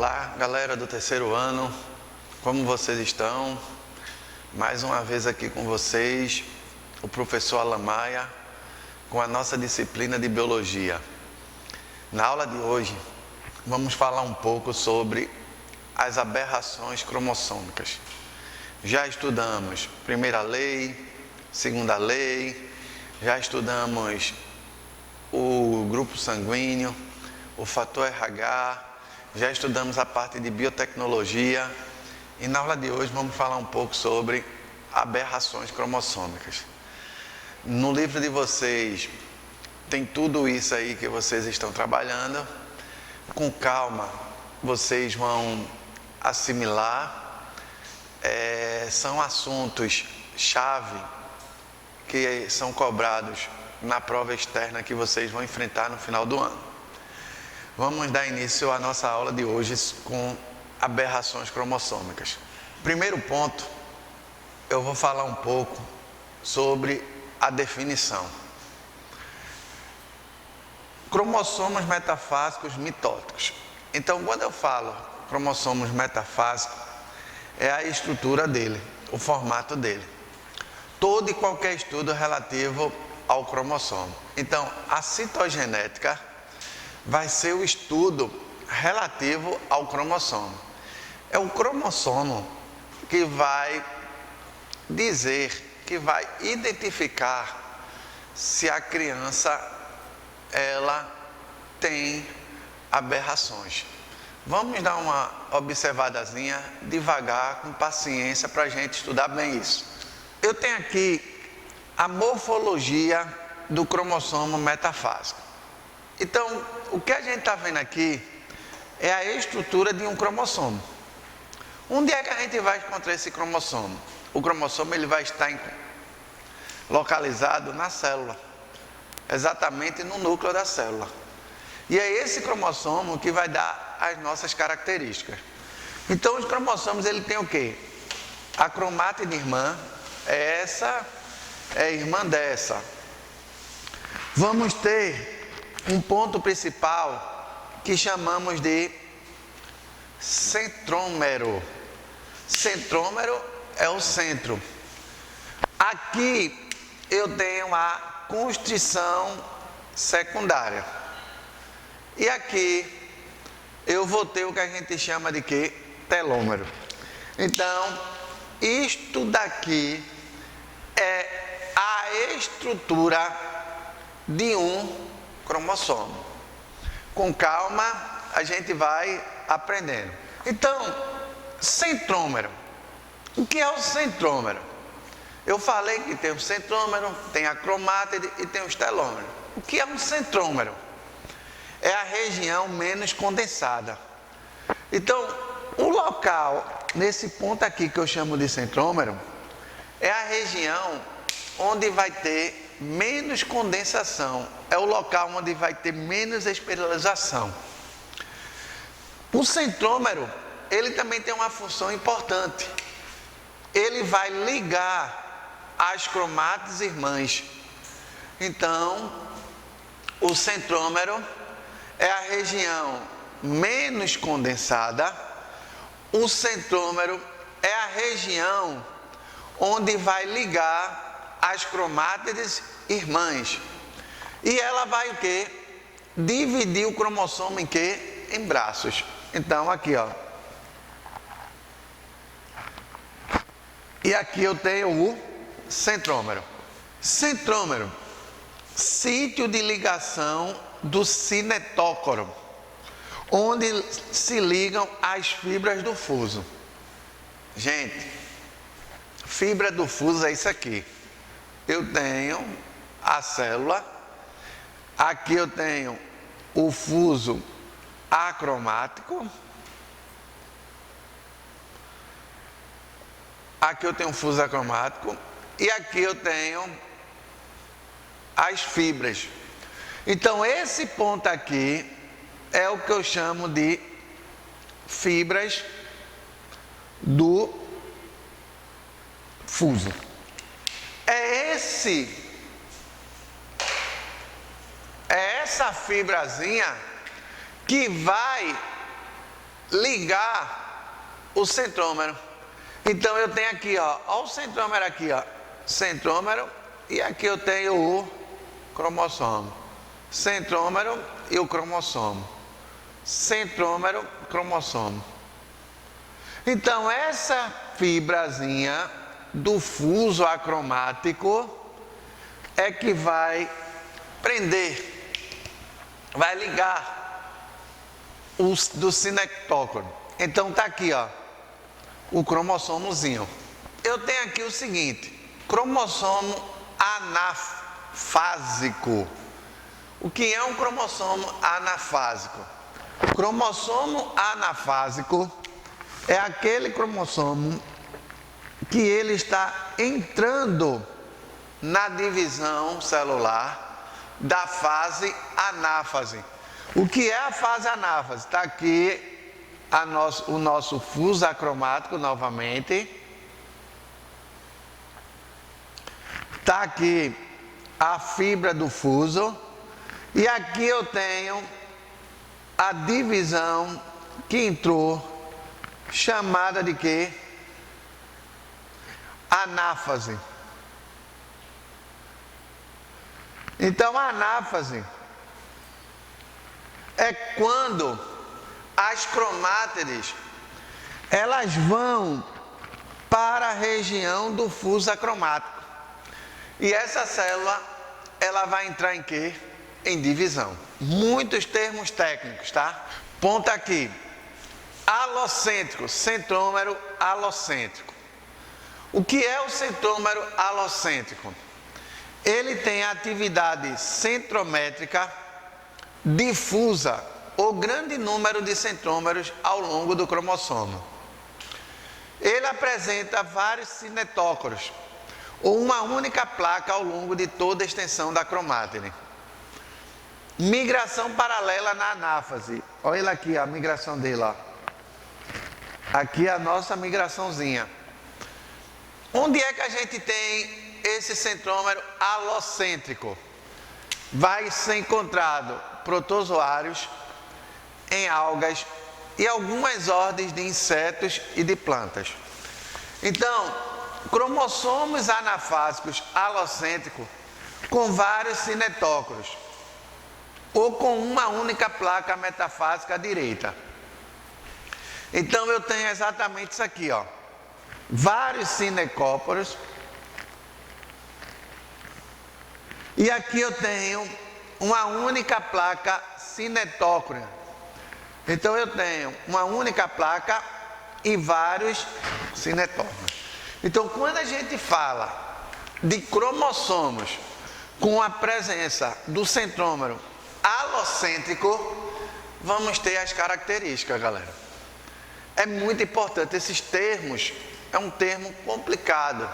Olá, galera do terceiro ano, como vocês estão? Mais uma vez aqui com vocês, o professor Alan Maia, com a nossa disciplina de Biologia. Na aula de hoje, vamos falar um pouco sobre as aberrações cromossômicas. Já estudamos primeira lei, segunda lei, já estudamos o grupo sanguíneo, o fator RH, já estudamos a parte de biotecnologia e na aula de hoje vamos falar um pouco sobre aberrações cromossômicas. No livro de vocês tem tudo isso aí que vocês estão trabalhando. Com calma vocês vão assimilar. São assuntos chave que são cobrados na prova externa que vocês vão enfrentar no final do ano. Vamos dar início à nossa aula de hoje com aberrações cromossômicas. Primeiro ponto, eu vou falar um pouco sobre a definição. Cromossomos metafásicos mitóticos. Então, quando eu falo cromossomos metafásicos, é a estrutura dele, o formato dele. Todo e qualquer estudo relativo ao cromossomo. Então, a citogenética vai ser o estudo relativo ao cromossomo. É o cromossomo que vai dizer, que vai identificar se a criança ela tem aberrações. Vamos dar uma observadazinha devagar, com paciência, para a gente estudar bem isso. Eu tenho aqui a morfologia do cromossomo metafásico. Então, o que a gente está vendo aqui é a estrutura de um cromossomo. Onde é que a gente vai encontrar esse cromossomo? O cromossomo ele vai estar localizado na célula, exatamente no núcleo da célula. E é esse cromossomo que vai dar as nossas características. Então, os cromossomos ele tem o quê? A cromátide irmã, essa é irmã dessa. Vamos ter um ponto principal que chamamos de centrômero. Centrômero é o centro. Aqui eu tenho a constrição secundária. E aqui eu vou ter o que a gente chama de quê? Telômero. Então, isto daqui é a estrutura de um cromossomo. Com calma, a gente vai aprendendo. Então, centrômero. O que é o centrômero? Eu falei que tem o centrômero, tem a cromátide e tem os telômeros. O que é um centrômero? É a região menos condensada. Então, o local, nesse ponto aqui que eu chamo de centrômero, é a região onde vai ter menos condensação, é o local onde vai ter menos espiralização. O centrômero, ele também tem uma função importante. Ele vai ligar as cromátides irmãs. Então, o centrômero é a região menos condensada. O centrômero é a região onde vai ligar as cromátides irmãs. E ela vai o quê? Dividir o cromossomo em quê? Em braços. Então, aqui, ó. E aqui eu tenho o centrômero. Centrômero, sítio de ligação do cinetócoro, onde se ligam as fibras do fuso. Gente, fibra do fuso é isso aqui. Eu tenho a célula, aqui eu tenho o fuso acromático, aqui eu tenho o fuso acromático e aqui eu tenho as fibras. Então, esse ponto aqui é o que eu chamo de fibras do fuso. É essa fibrazinha que vai ligar o centrômero. Então eu tenho aqui, ó o centrômero aqui, ó, centrômero, e aqui eu tenho o cromossomo. Centrômero e o cromossomo. Centrômero, cromossomo. Então essa fibrazinha do fuso acromático é que vai prender, vai ligar os do cinectócoro. Então tá aqui, ó, o cromossomozinho. Eu tenho aqui o seguinte: cromossomo anafásico. O que é um cromossomo anafásico? Cromossomo anafásico é aquele cromossomo que ele está entrando na divisão celular da fase anáfase. O que é a fase anáfase? Está aqui o nosso fuso acromático novamente. Está aqui a fibra do fuso. E aqui eu tenho a divisão que entrou, chamada de quê? Anáfase. Então a anáfase é quando as cromátides elas vão para a região do fuso acromático. E essa célula ela vai entrar em quê? Em divisão. Muitos termos técnicos, tá? Ponto aqui. Alocêntrico, centrômero alocêntrico. O que é o centrômero alocêntrico? Ele tem atividade centrométrica difusa ou grande número de centrômeros ao longo do cromossomo. Ele apresenta vários cinetócoros ou uma única placa ao longo de toda a extensão da cromátide. Migração paralela na anáfase. Olha ele aqui, a migração dele, ó. Aqui é a nossa migraçãozinha. Onde é que a gente tem esse centrômero alocêntrico? Vai ser encontrado protozoários, em algas e algumas ordens de insetos e de plantas. Então, cromossomos anafásicos alocêntricos com vários cinetócoros ou com uma única placa metafásica à direita. Então eu tenho exatamente isso aqui, ó. Vários cinecóporos. E aqui eu tenho uma única placa cinetócora. Então eu tenho uma única placa e vários cinetócoros. Então quando a gente fala de cromossomos com a presença do centrômero alocêntrico, vamos ter as características, galera. É muito importante, esses termos, é um termo complicado,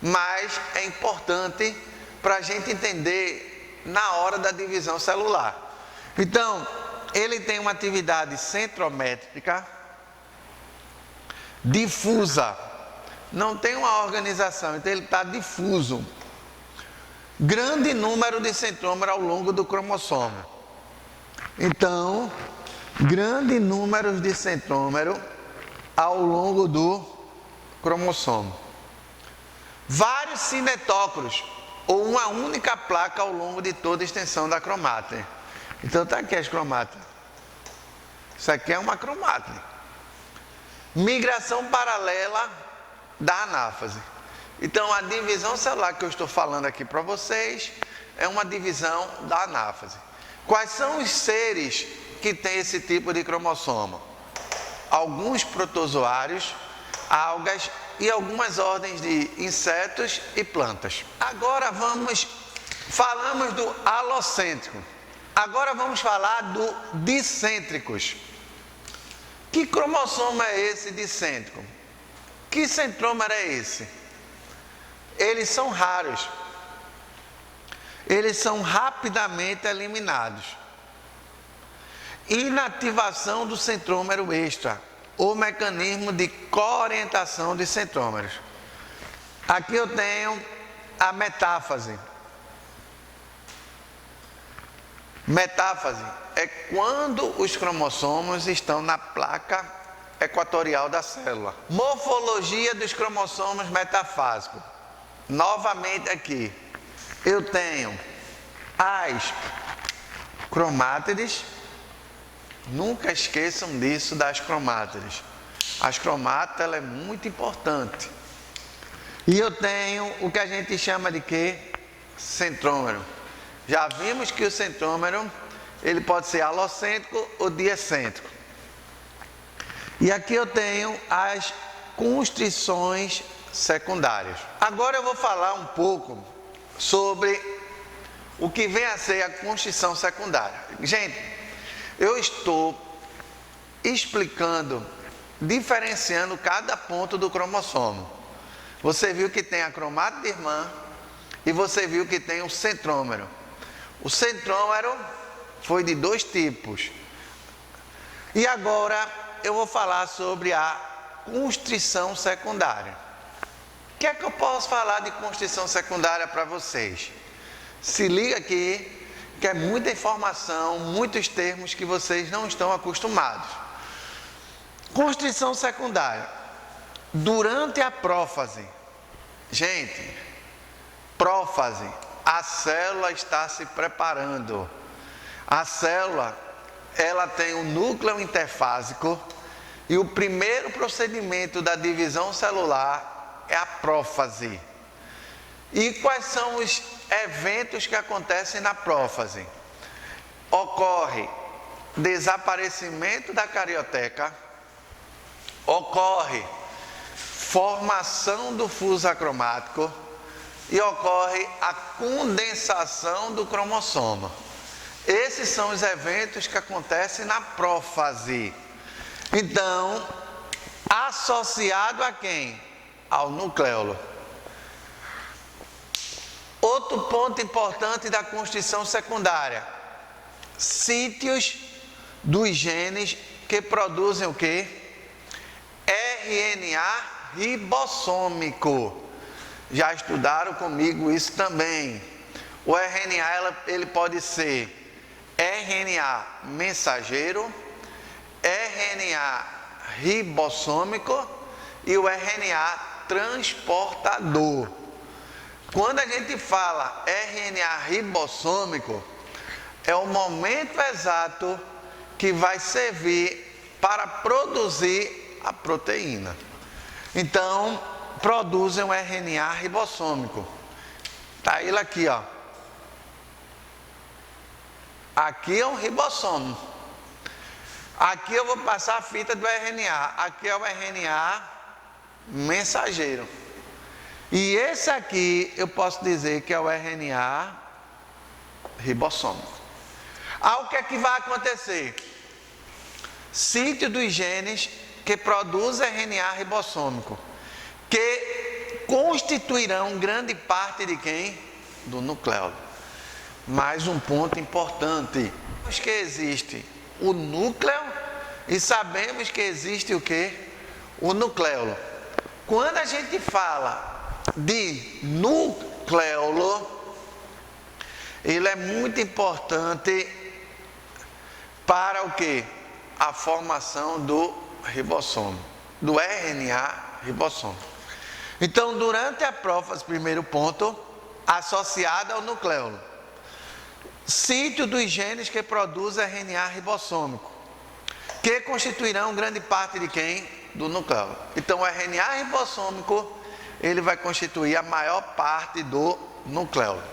mas é importante para a gente entender na hora da divisão celular. Então, ele tem uma atividade centrométrica, difusa, não tem uma organização, então ele está difuso. Grande número de centrômeros ao longo do cromossomo. Então, grande número de centrômeros ao longo do cromossomo. Vários cinetócoros, ou uma única placa ao longo de toda a extensão da cromátide. Então está aqui as cromátides. Isso aqui é uma cromátide. Migração paralela da anáfase. Então a divisão celular que eu estou falando aqui para vocês é uma divisão da anáfase. Quais são os seres que têm esse tipo de cromossomo? Alguns protozoários, algas e algumas ordens de insetos e plantas. Agora falamos do alocêntrico. Agora vamos falar do dicêntricos. Que cromossomo é esse dicêntrico? Que centrômero é esse? Eles são raros. Eles são rapidamente eliminados. Inativação do centrômero extra, ou mecanismo de coorientação de centrômeros. Aqui eu tenho a metáfase. Metáfase é quando os cromossomos estão na placa equatorial da célula. Morfologia dos cromossomos metafásicos. Novamente aqui, eu tenho as cromátides. Nunca esqueçam disso das cromátides. As cromátides, ela é muito importante. E eu tenho o que a gente chama de quê? Centrômero. Já vimos que o centrômero, ele pode ser alocêntrico ou diecêntrico. E aqui eu tenho as constrições secundárias. Agora eu vou falar um pouco sobre o que vem a ser a constrição secundária. Gente, eu estou explicando, diferenciando cada ponto do cromossomo. Você viu que tem a cromátide irmã e você viu que tem o centrômero. O centrômero foi de dois tipos. E agora eu vou falar sobre a constrição secundária. O que é que eu posso falar de constrição secundária para vocês? Se liga aqui, que é muita informação, muitos termos que vocês não estão acostumados. Constrição secundária. Durante a prófase, gente, prófase, a célula está se preparando. A célula, ela tem um núcleo interfásico e o primeiro procedimento da divisão celular é a prófase. E quais são os eventos que acontecem na prófase? Ocorre desaparecimento da carioteca, ocorre formação do fuso acromático e ocorre a condensação do cromossomo. Esses são os eventos que acontecem na prófase. Então, associado a quem? Ao nucleolo. Outro ponto importante da constrição secundária: sítios dos genes que produzem o quê? RNA ribossômico. Já estudaram comigo isso também. O RNA, ele pode ser RNA mensageiro, RNA ribossômico e o RNA transportador. Quando a gente fala RNA ribossômico, é o momento exato que vai servir para produzir a proteína. Então, produzem um RNA ribossômico. Tá ele aqui, ó. Aqui é um ribossomo. Aqui eu vou passar a fita do RNA. Aqui é o RNA mensageiro. E esse aqui eu posso dizer que é o RNA ribossômico. O que é que vai acontecer? Sítio dos genes que produzem RNA ribossômico, que constituirão grande parte de quem? Do nucleolo. Mais um ponto importante: sabemos que existe o núcleo e sabemos que existe o que? O nucleolo. Quando a gente fala de nucleolo, ele é muito importante para o que? A formação do ribossomo, do RNA ribossomo. Então, durante a prófase, primeiro ponto, associada ao nucleolo, sítio dos genes que produzem RNA ribossômico, que constituirão grande parte de quem? Do nucleolo. Então, o RNA ribossômico, ele vai constituir a maior parte do nucleolo.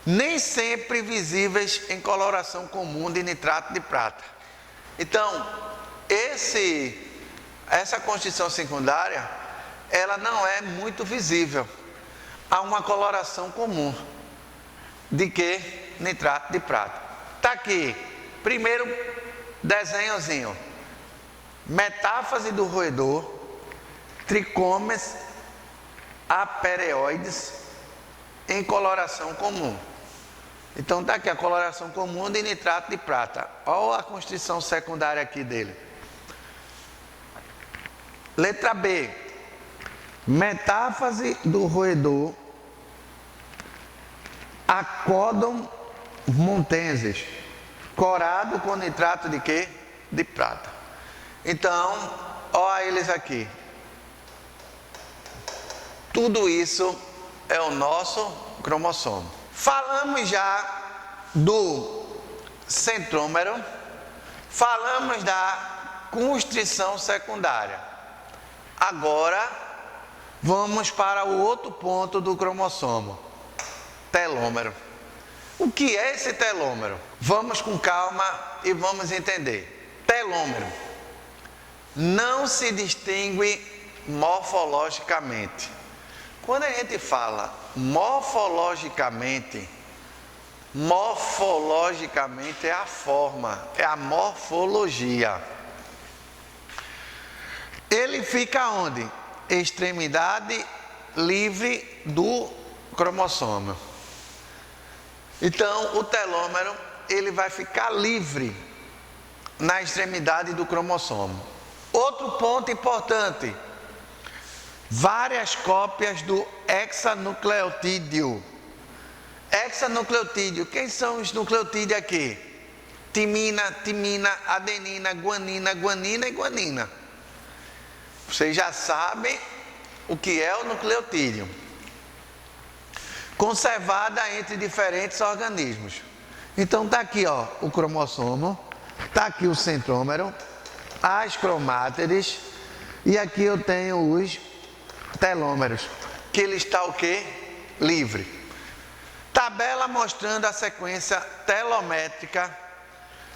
Nem sempre visíveis em coloração comum de nitrato de prata. Então, essa constituição secundária, ela não é muito visível. Há uma coloração comum. De que? Nitrato de prata. Está aqui, primeiro desenhozinho. Metáfase do roedor, tricomes apereoides em coloração comum. Então está aqui a coloração comum de nitrato de prata. Olha a constituição secundária aqui dele. Letra B. Metáfase do roedor, Acodon montensis. corado com nitrato de quê? De prata. Então, olha eles aqui. Tudo isso é o nosso cromossomo. Falamos já do centrômero, falamos da constrição secundária. Agora, vamos para o outro ponto do cromossomo, telômero. O que é esse telômero? Vamos com calma e vamos entender. Telômero não se distingue morfologicamente. Quando a gente fala morfologicamente é a forma, é a morfologia. Ele fica onde? Extremidade livre do cromossomo. Então, o telômero, ele vai ficar livre na extremidade do cromossomo. Outro ponto importante: várias cópias do hexanucleotídeo. Hexanucleotídeo, quem são os nucleotídeos aqui? Timina, adenina, guanina e guanina. Vocês já sabem o que é o nucleotídeo. Conservada entre diferentes organismos. Então tá aqui, ó, o cromossomo, tá aqui o centrômero, as cromátides, e aqui eu tenho os telômeros, que ele está o quê? Livre. Tabela mostrando a sequência telométrica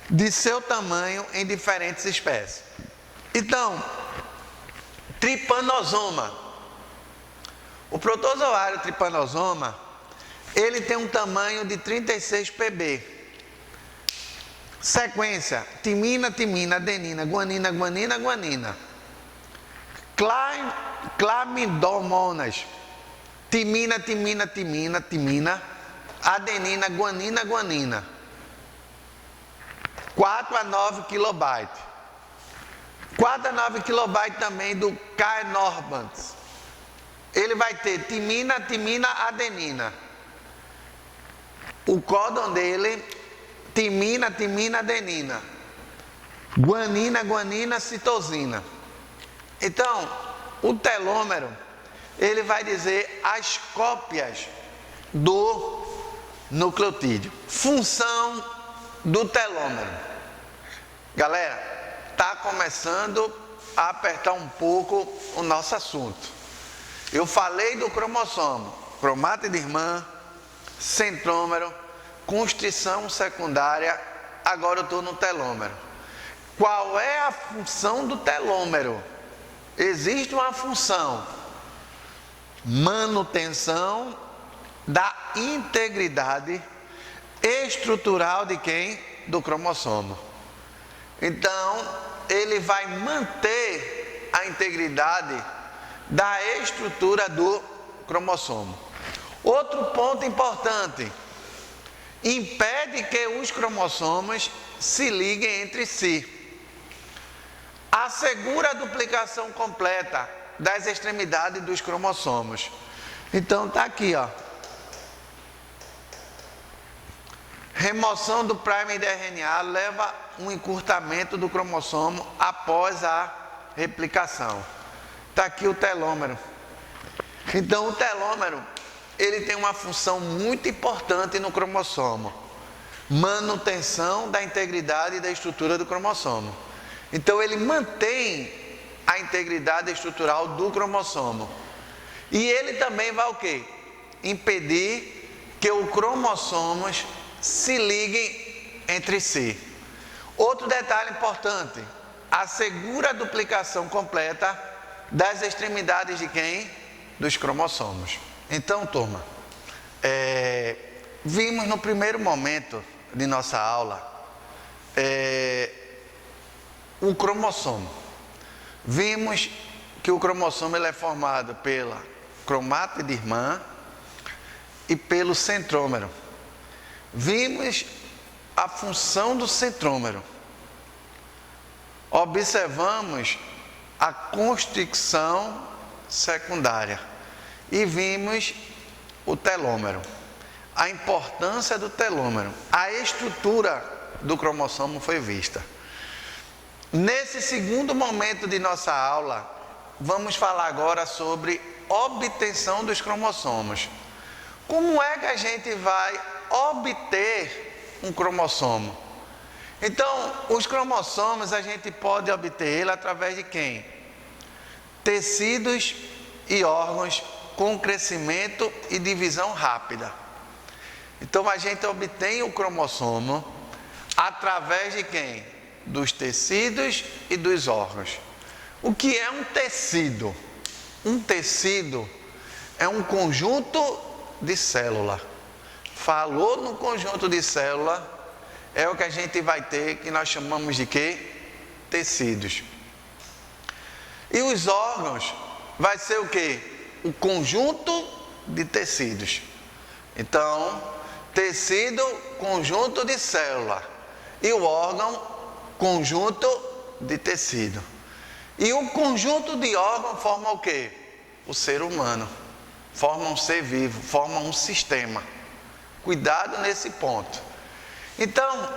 de seu tamanho em diferentes espécies. Então, tripanosoma. O protozoário tripanosoma, ele tem um tamanho de 36 pb. Sequência: timina, adenina, guanina. Clamidomonas. Timina, adenina, guanina. 4 a 9 kilobytes. 4 a 9 kilobytes também do Caenorhabditis. Ele vai ter timina, adenina. O códon dele, timina, adenina. Guanina, citosina. Então, o telômero, ele vai dizer as cópias do nucleotídeo. Função do telômero. Galera, está começando a apertar um pouco o nosso assunto. Eu falei do cromossomo, cromátide irmã, centrômero, constrição secundária, agora eu estou no telômero. Qual é a função do telômero? Existe uma função: manutenção da integridade estrutural de quem? Do cromossomo. Então, ele vai manter a integridade da estrutura do cromossomo. Outro ponto importante: impede que os cromossomos se liguem entre si. Assegura a duplicação completa das extremidades dos cromossomos. Então tá aqui, ó. Remoção do primer de RNA leva um encurtamento do cromossomo após a replicação. Está aqui o telômero. Então o telômero, ele tem uma função muito importante no cromossomo: manutenção da integridade e da estrutura do cromossomo. Então ele mantém a integridade estrutural do cromossomo. E ele também vai o quê? Impedir que os cromossomos se liguem entre si. Outro detalhe importante: assegura a duplicação completa das extremidades de quem? Dos cromossomos. Então, turma, vimos no primeiro momento de nossa aula o cromossomo. Vimos que o cromossomo ele é formado pela cromátide irmã e pelo centrômero. Vimos a função do centrômero. Observamos a constricção secundária e vimos o telômero, a importância do telômero, a estrutura do cromossomo foi vista. Nesse segundo momento de nossa aula, vamos falar agora sobre obtenção dos cromossomos. Como é que a gente vai obter um cromossomo? Então, os cromossomos a gente pode obter ele através de quem? Tecidos e órgãos com crescimento e divisão rápida. Então, a gente obtém o cromossomo através de quem? Dos tecidos e dos órgãos. O que é um tecido? Um tecido é um conjunto de célula. Falou no conjunto de célula, é o que a gente vai ter, que nós chamamos de quê? Tecidos. E os órgãos vai ser o quê? O conjunto de tecidos. Então, tecido, conjunto de célula. E o órgão, conjunto de tecido. E o conjunto de órgãos forma o quê? O ser humano. Forma um ser vivo, forma um sistema. Cuidado nesse ponto. Então,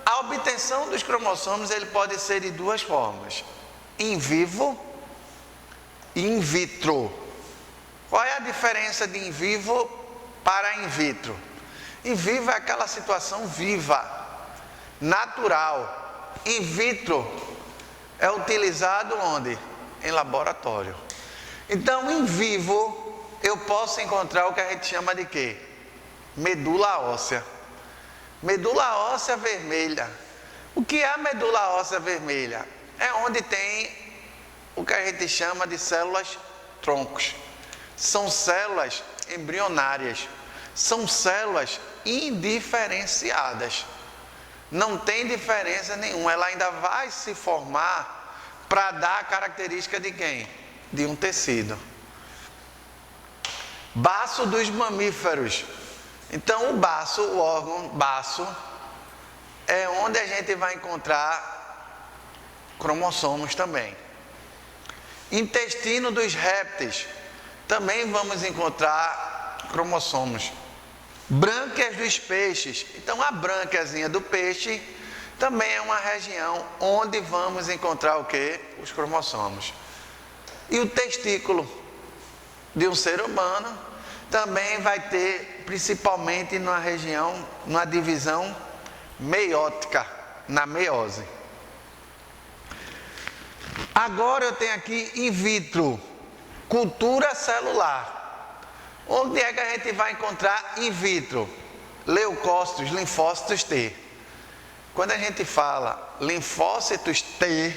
a obtenção dos cromossomos ele pode ser de duas formas: in vivo e in vitro. Qual é a diferença de in vivo para in vitro? In vivo é aquela situação viva, natural. In vitro é utilizado onde? Em laboratório. Então, in vivo, eu posso encontrar o que a gente chama de quê? Medula óssea. Medula óssea vermelha. O que é a medula óssea vermelha? É onde tem o que a gente chama de células troncos. São células embrionárias. São células indiferenciadas. Não tem diferença nenhuma. Ela ainda vai se formar para dar a característica de quem? De um tecido. Baço dos mamíferos. Então, o baço, o órgão baço, é onde a gente vai encontrar cromossomos também. Intestino dos répteis, também vamos encontrar cromossomos. Brânquias dos peixes. Então, a brânquiazinha do peixe também é uma região onde vamos encontrar o quê? Os cromossomos. E o testículo de um ser humano também vai ter, principalmente numa região, numa divisão meiótica, na meiose. Agora eu tenho aqui in vitro, cultura celular. Onde é que a gente vai encontrar in vitro? Leucócitos, linfócitos T. Quando a gente fala linfócitos T,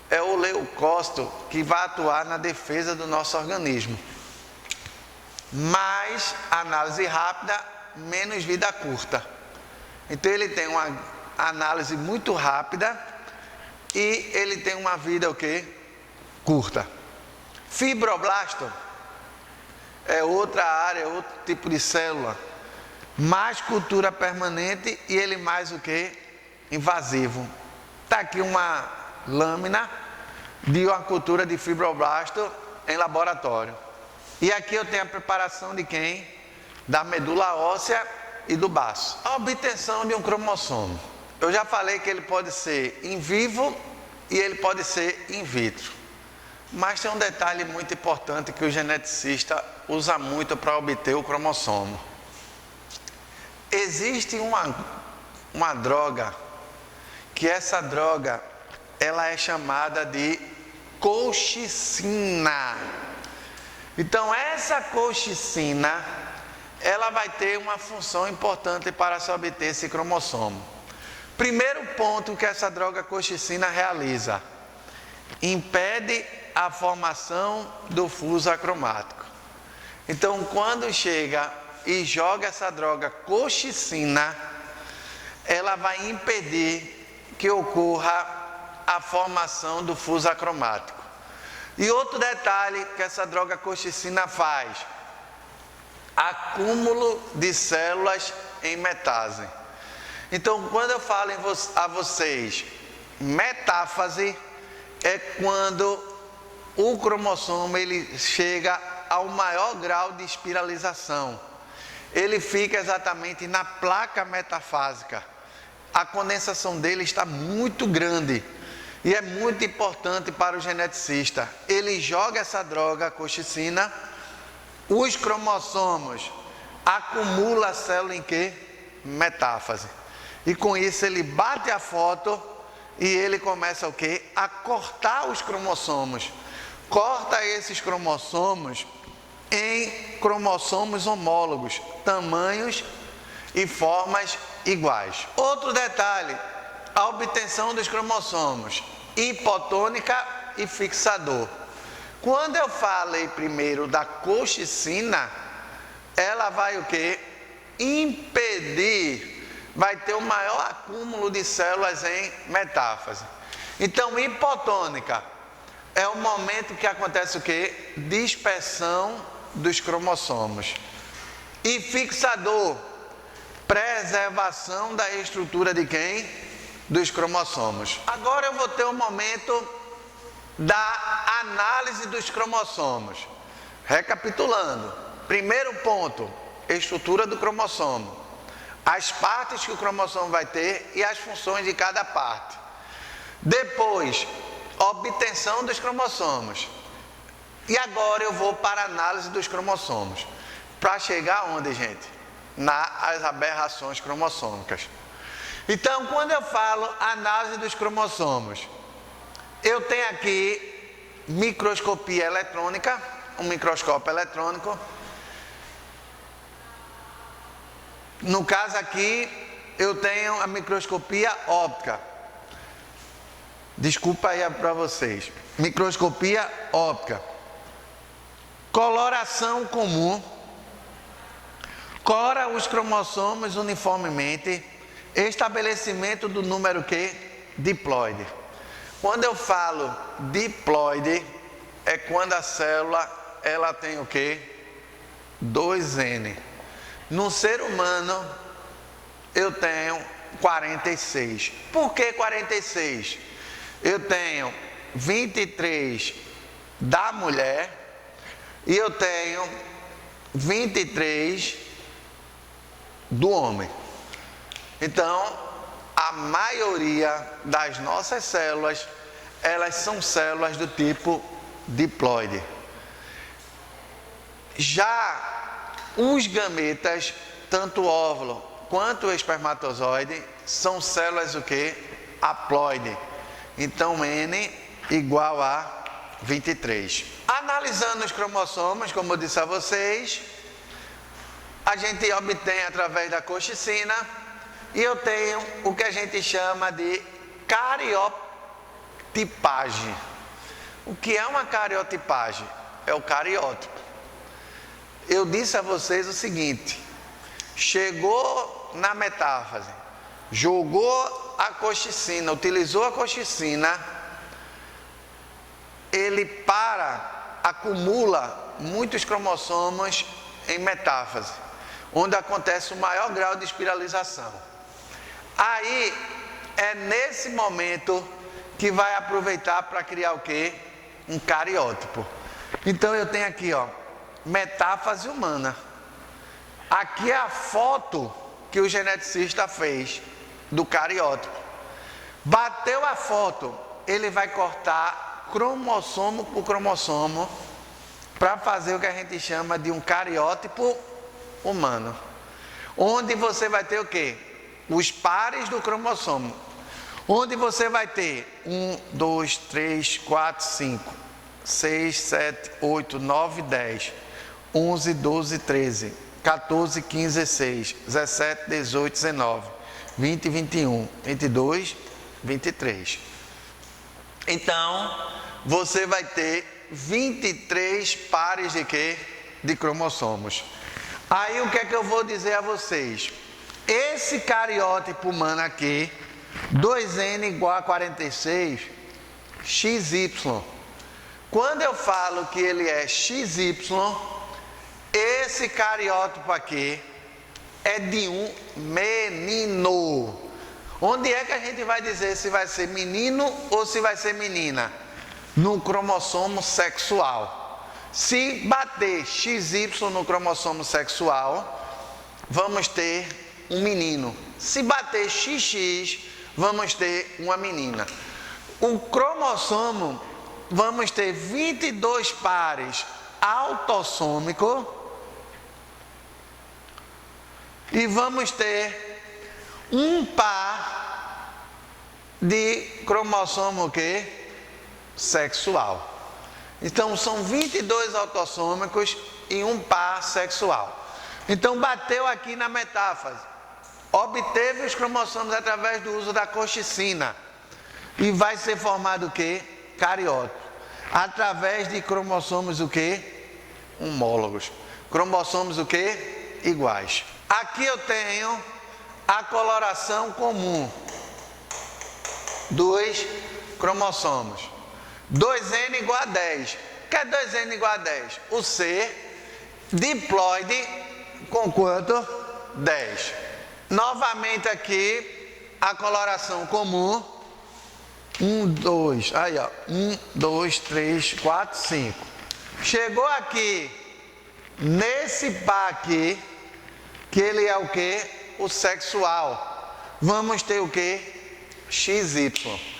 é o leucócito que vai atuar na defesa do nosso organismo. Mais análise rápida, menos vida curta. Então ele tem uma análise muito rápida e ele tem uma vida o quê? Curta. Fibroblasto é outra área, é outro tipo de célula. Mais cultura permanente e ele mais o quê? Invasivo. Está aqui uma lâmina de uma cultura de fibroblasto em laboratório. E aqui eu tenho a preparação de quem? Da medula óssea e do baço. A obtenção de um cromossomo. Eu já falei que ele pode ser in vivo e ele pode ser in vitro. Mas tem um detalhe muito importante que o geneticista usa muito para obter o cromossomo. Existe uma droga, que essa droga, ela é chamada de colchicina. Então, essa colchicina, ela vai ter uma função importante para se obter esse cromossomo. Primeiro ponto que essa droga colchicina realiza: impede a formação do fuso acromático. Então, quando chega e joga essa droga colchicina, ela vai impedir que ocorra a formação do fuso acromático. E outro detalhe que essa droga colchicina faz: acúmulo de células em metáfase. Então, quando eu falo a vocês metáfase, é quando o cromossomo ele chega ao maior grau de espiralização. Ele fica exatamente na placa metafásica. a condensação dele está muito grande. E é muito importante para o geneticista. Ele joga essa droga, a colchicina, os cromossomos acumula a célula em quê? Metáfase. E com isso ele bate a foto e ele começa o quê? A cortar os cromossomos. Corta esses cromossomos em cromossomos homólogos, tamanhos e formas iguais. Outro detalhe, a obtenção dos cromossomos hipotônica e fixador. Quando eu falei primeiro da colchicina, ela vai o quê? Impedir, vai ter o maior acúmulo de células em metáfase. Então, hipotônica é o momento que acontece o quê? Dispersão dos cromossomos. E fixador, preservação da estrutura de quem? Dos cromossomos. Agora eu vou ter um momento da análise dos cromossomos. Recapitulando. Primeiro ponto, estrutura do cromossomo. As partes que o cromossomo vai ter e as funções de cada parte. Depois, obtenção dos cromossomos. E agora eu vou para a análise dos cromossomos. Para chegar onde, gente? Nas aberrações cromossômicas. Então, quando eu falo análise dos cromossomos, eu tenho aqui microscopia eletrônica, um microscópio eletrônico. No caso aqui, eu tenho a microscopia óptica. Desculpa aí para vocês. Microscopia óptica. Coloração comum. Cora os cromossomos uniformemente. Estabelecimento do número quê? Diploide. Quando eu falo diploide, é quando a célula ela tem o quê? 2N. No ser humano, eu tenho 46. Por que 46? Eu tenho 23 da mulher e eu tenho 23 do homem. Então, a maioria das nossas células, elas são células do tipo diploide. Já os gametas, tanto o óvulo quanto o espermatozoide, são células o quê? Haploide. Então, N igual a 23. Analisando os cromossomos, como eu disse a vocês, a gente obtém através da colchicina. E eu tenho o que a gente chama de cariotipagem. O que é uma cariotipagem? É o cariótipo. Eu disse a vocês o seguinte: chegou na metáfase, jogou a colchicina, utilizou a colchicina, ele acumula muitos cromossomos em metáfase, onde acontece o maior grau de espiralização. Aí, é nesse momento que vai aproveitar para criar o quê? Um cariótipo. Então, eu tenho aqui, ó, metáfase humana. Aqui é a foto que o geneticista fez do cariótipo. Bateu a foto, ele vai cortar cromossomo por cromossomo para fazer o que a gente chama de um cariótipo humano. Onde você vai ter o quê? Os pares do cromossomo, onde você vai ter 1, 2, 3, 4, 5, 6, 7, 8, 9, 10, 11, 12, 13, 14, 15, 16, 17, 18, 19, 20, 21, 22, 23. Então, você vai ter 23 pares de quê? De cromossomos. Aí o que é que eu vou dizer a vocês? Esse cariótipo humano aqui, 2N igual a 46, XY. Quando eu falo que ele é XY, esse cariótipo aqui é de um menino. Onde é que a gente vai dizer se vai ser menino ou se vai ser menina? No cromossomo sexual. Se bater XY no cromossomo sexual, vamos ter um menino. Se bater XX, vamos ter uma menina. O cromossomo, vamos ter 22 pares autossômicos e vamos ter um par de cromossomo sexual. Então são 22 autossômicos e um par sexual. Então bateu aqui na metáfase. Obteve os cromossomos através do uso da colchicina. E vai ser formado o quê? Cariótipo. Através de cromossomos o quê? Homólogos. Cromossomos o quê? Iguais. Aqui eu tenho a coloração comum dos cromossomos. 2N igual a 10. O que é 2N igual a 10? O C, diploide, com quanto? 10. Novamente aqui, a coloração comum. 1, 2, aí ó, 1, 2, 3, 4, 5. Chegou aqui, nesse par aqui, que ele é o que? O sexual. Vamos ter o que? XY.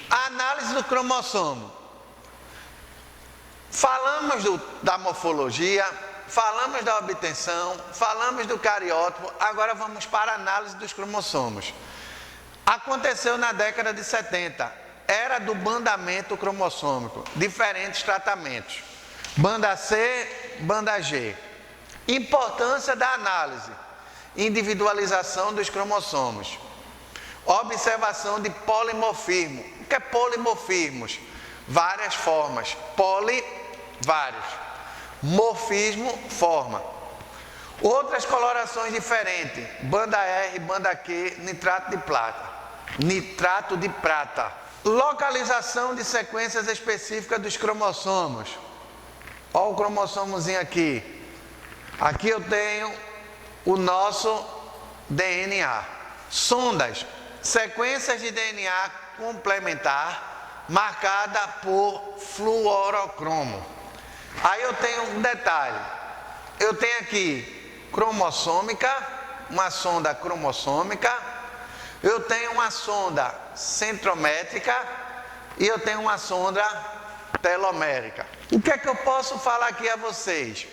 A análise do cromossomo. Falamos da morfologia, falamos da obtenção, falamos do cariótipo, agora vamos para a análise dos cromossomos. Aconteceu na década de 70, era do bandamento cromossômico, diferentes tratamentos, banda C, banda G. Importância da análise, individualização dos cromossomos, observação de polimorfismo. O que é polimorfismos? Várias formas, vários, morfismo, forma. Outras colorações diferentes, banda R, banda Q, nitrato de prata. Localização de sequências específicas dos cromossomos. Olha o cromossomozinho aqui. Aqui eu tenho o nosso DNA. Sondas, sequências de DNA complementar, marcada por fluorocromo. Aí eu tenho um detalhe. Eu tenho aqui cromossômica, uma sonda cromossômica. Eu tenho uma sonda centrométrica e eu tenho uma sonda telomérica. O que é que eu posso falar aqui a vocês?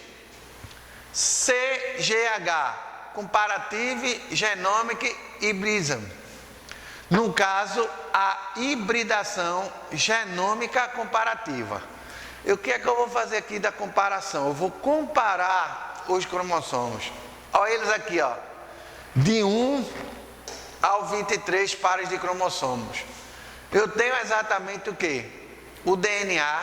CGH, Comparative Genomic Hybridism. No caso, a hibridação genômica comparativa. E o que é que eu vou fazer aqui da comparação? Eu vou comparar os cromossomos. Olha eles aqui, ó. De 1 ao 23 pares de cromossomos. Eu tenho exatamente o quê? O DNA.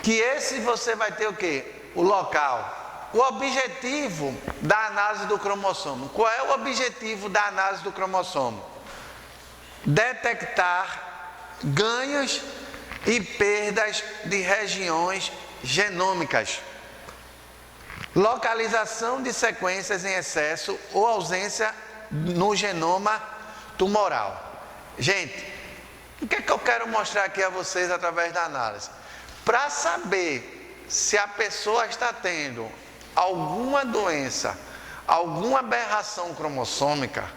Que esse você vai ter o quê? O local. O objetivo da análise do cromossomo. Qual é o objetivo da análise do cromossomo? Detectar ganhos e perdas de regiões genômicas. Localização de sequências em excesso ou ausência no genoma tumoral. Gente, o que é que eu quero mostrar aqui a vocês através da análise? Para saber se a pessoa está tendo alguma doença, alguma aberração cromossômica,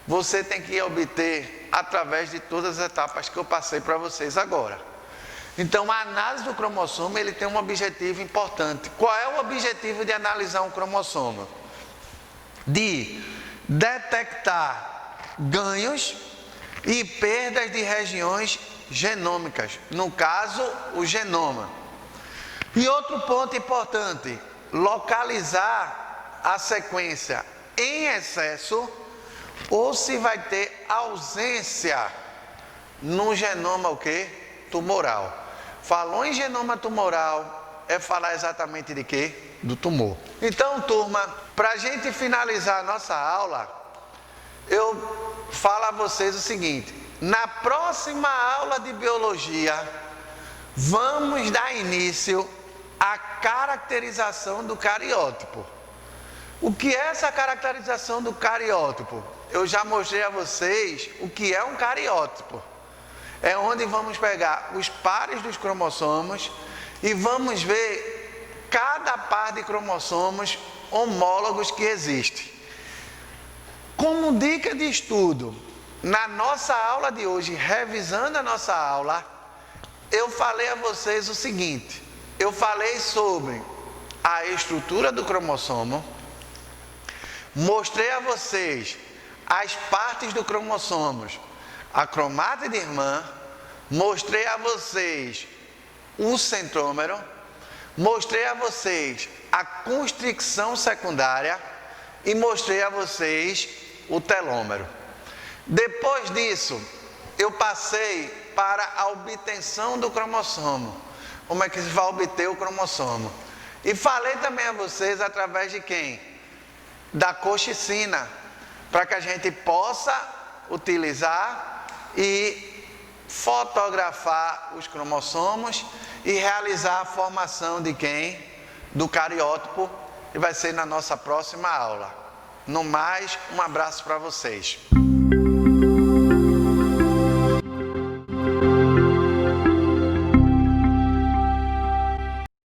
você tem que obter através de todas as etapas que eu passei para vocês agora. Então, a análise do cromossomo, ele tem um objetivo importante. Qual é o objetivo de analisar um cromossomo? De detectar ganhos e perdas de regiões genômicas, no caso, o genoma. E outro ponto importante, localizar a sequência em excesso ou se vai ter ausência no genoma o quê? Tumoral. Falou em genoma tumoral, é falar exatamente de quê? Do tumor. Então, turma, para a gente finalizar a nossa aula, eu falo a vocês o seguinte: na próxima aula de biologia, vamos dar início à caracterização do cariótipo. O que é essa caracterização do cariótipo? Eu já mostrei a vocês o que é um cariótipo. É onde vamos pegar os pares dos cromossomos e vamos ver cada par de cromossomos homólogos que existe. Como dica de estudo, na nossa aula de hoje, revisando a nossa aula, eu falei a vocês o seguinte: eu falei sobre a estrutura do cromossomo, mostrei a vocês as partes do cromossomos, a cromátide irmã, mostrei a vocês o centrômero, mostrei a vocês a constricção secundária e mostrei a vocês o telômero. Depois disso, eu passei para a obtenção do cromossomo. Como é que se vai obter o cromossomo? E falei também a vocês através de quem? Da colchicina, para que a gente possa utilizar e fotografar os cromossomos e realizar a formação de quem? Do cariótipo, que vai ser na nossa próxima aula. No mais, um abraço para vocês.